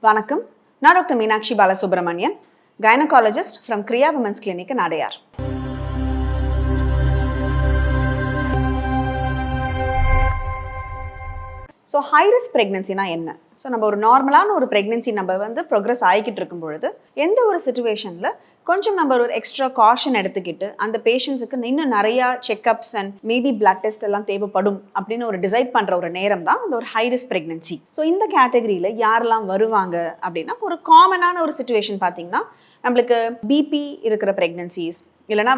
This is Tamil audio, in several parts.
வணக்கம். நான் doctor Meenakshi Balasubramanian, gynaecologist from Kriya women's clinic in Adyar. So high risk ப்ரெக்னென்சினா என்ன? ஸோ நம்ம ஒரு நார்மலான ஒரு ப்ரெக்னென்சி நம்ம ப்ரோக்ரஸ் ஆகிக்கிட்டு இருக்கும் பொழுது எந்த ஒரு சுச்சுவேஷனில் கொஞ்சம் நம்ம ஒரு எக்ஸ்ட்ரா காஷன் எடுத்துக்கிட்டு அந்த பேஷண்ட்ஸுக்கு இன்னும் நிறையா check-ups and maybe blood test எல்லாம் தேவைப்படும் அப்படின்னு ஒரு டிசைட் பண்ணுற ஒரு நேரம் தான் அந்த ஒரு ஹை ரிஸ்க் ப்ரெக்னென்சி. ஸோ இந்த கேட்டகரியில் யாரெல்லாம் வருவாங்க அப்படின்னா, ஒரு காமனான ஒரு சுச்சுவேஷன் பார்த்தீங்கன்னா, நம்மளுக்கு பிபி இருக்கிற ப்ரெக்னென்சிஸ், இல்லைனா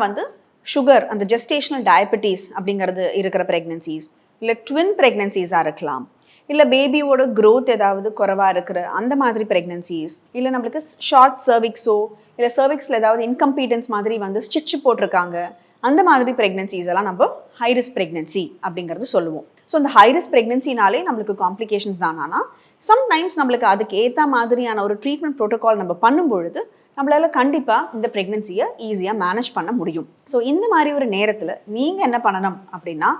சுகர், அந்த ஜெஸ்டேஷனல் டயபெட்டிஸ் அப்படிங்கிறது இருக்கிற ப்ரெக்னென்சிஸ், இல்லை ட்வின் ப்ரெக்னென்சிஸாக இருக்கலாம், இல்லை பேபியோட க்ரோத் ஏதாவது குறைவாக இருக்கிற அந்த மாதிரி ப்ரெக்னென்சிஸ், இல்லை நம்மளுக்கு ஷார்ட் சர்விக்ஸோ இல்லை சர்விக்ஸில் ஏதாவது இன்கம்பீட்டன்ஸ் மாதிரி ஸ்டிச்சு போட்டிருக்காங்க, அந்த மாதிரி ப்ரெக்னென்சிஸ் எல்லாம் நம்ம ஹை ரிஸ்க் ப்ரெக்னென்சி அப்படிங்கிறது சொல்லுவோம். ஸோ இந்த ஹை ரிஸ்க் ப்ரெக்னென்சினாலே நம்மளுக்கு காம்ப்ளிகேஷன்ஸ் தானா, சம்டைம்ஸ் நம்மளுக்கு அதுக்கு ஏற்ற மாதிரியான ஒரு ட்ரீட்மெண்ட் ப்ரோட்டோகால் நம்ம பண்ணும்பொழுது நம்மளால கண்டிப்பாக இந்த ப்ரெக்னென்சியை ஈஸியாக மேனேஜ் பண்ண முடியும். ஸோ இந்த மாதிரி ஒரு நேரத்தில் நீங்கள் என்ன பண்ணணும் அப்படின்னா,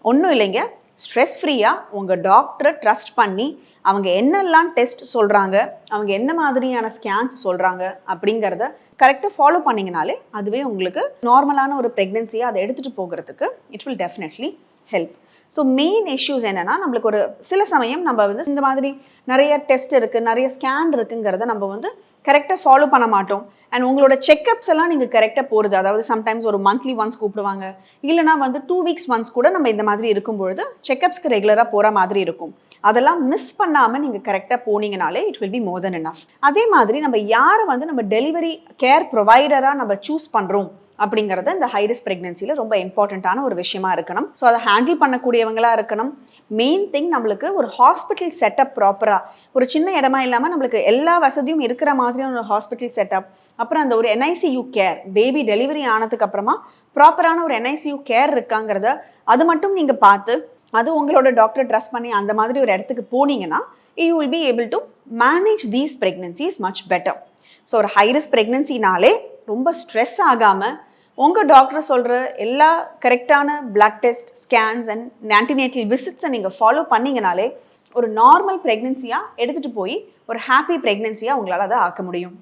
ஒன்றும் இல்லைங்க, ஸ்ட்ரெஸ் ஃப்ரீயாக உங்கள் டாக்டரை ட்ரஸ்ட் பண்ணி அவங்க என்னெல்லாம் டெஸ்ட் சொல்கிறாங்க, அவங்க என்ன மாதிரியான ஸ்கேன்ஸ் சொல்கிறாங்க அப்படிங்கிறத கரெக்டாக ஃபாலோ பண்ணிங்கனாலே அதுவே உங்களுக்கு நார்மலான ஒரு ப்ரெக்னென்சியை அதை எடுத்துகிட்டு போகிறதுக்கு it will definitely help. So main issues என்னென்னா, நம்மளுக்கு ஒரு சில சமயம் நம்ம இந்த மாதிரி நிறைய டெஸ்ட் இருக்குது, நிறைய ஸ்கேன் இருக்குங்கிறத நம்ம கரெக்டாக ஃபாலோ பண்ண மாட்டோம். அண்ட் உங்களோட செக்அப்ஸ் எல்லாம் நீங்கள் கரெக்டாக போகிறது, அதாவது சம்டைம்ஸ் ஒரு மந்த்லி ஒன்ஸ் கூப்பிடுவாங்க, இல்லைனா 2 வீக்ஸ் ஒன்ஸ் கூட நம்ம இந்த மாதிரி இருக்கும்பொழுது செக்அப்ஸ்க்கு ரெகுலராக போகிற மாதிரி இருக்கும். அதெல்லாம் மிஸ் பண்ணாமல் நீங்கள் கரெக்டாக போனீங்கனாலே it will be more than enough. அதே மாதிரி நம்ம யாரை நம்ம டெலிவரி கேர் ப்ரொவைடராக நம்ம சூஸ் பண்ணுறோம் அப்படிங்கிறது இந்த ஹை ரிஸ்க் ப்ரெக்னென்சியில் ரொம்ப இம்பார்ட்டண்ட்டான ஒரு விஷயமா இருக்கணும். ஸோ அதை ஹேண்டில் பண்ணக்கூடியவங்களா இருக்கணும். மெயின் திங், நம்மளுக்கு ஒரு ஹாஸ்பிட்டல் செட்டப் ப்ராப்பராக, ஒரு சின்ன இடமா இல்லாமல் நம்மளுக்கு எல்லா வசதியும் இருக்கிற மாதிரியான ஒரு ஹாஸ்பிட்டல் செட்டப், அப்புறம் அந்த ஒரு NICU கேர், பேபி டெலிவரி ஆனதுக்கு அப்புறமா ப்ராப்பரான ஒரு NICU கேர் இருக்காங்கிறத அது மட்டும் நீங்கள் பார்த்து அது உங்களோட டாக்டர் ட்ரஸ்ட் பண்ணி அந்த மாதிரி ஒரு இடத்துக்கு போனீங்கன்னா you will be able to manage these pregnancies much better. So ஒரு ஹை ரிஸ்க் ப்ரெக்னென்சினாலே ரொம்ப ஸ்ட்ரெஸ் ஆகாமல் உங்கள் டாக்டர் சொல்கிற எல்லா கரெக்டான blood test, scans and antenatal விசிட்ஸை நீங்கள் ஃபாலோ பண்ணிங்கனாலே ஒரு நார்மல் ப்ரெக்னென்சியாக எடுத்துகிட்டு போய் ஒரு ஹாப்பி ப்ரெக்னென்சியாக உங்களால் அதை ஆக்க முடியும்.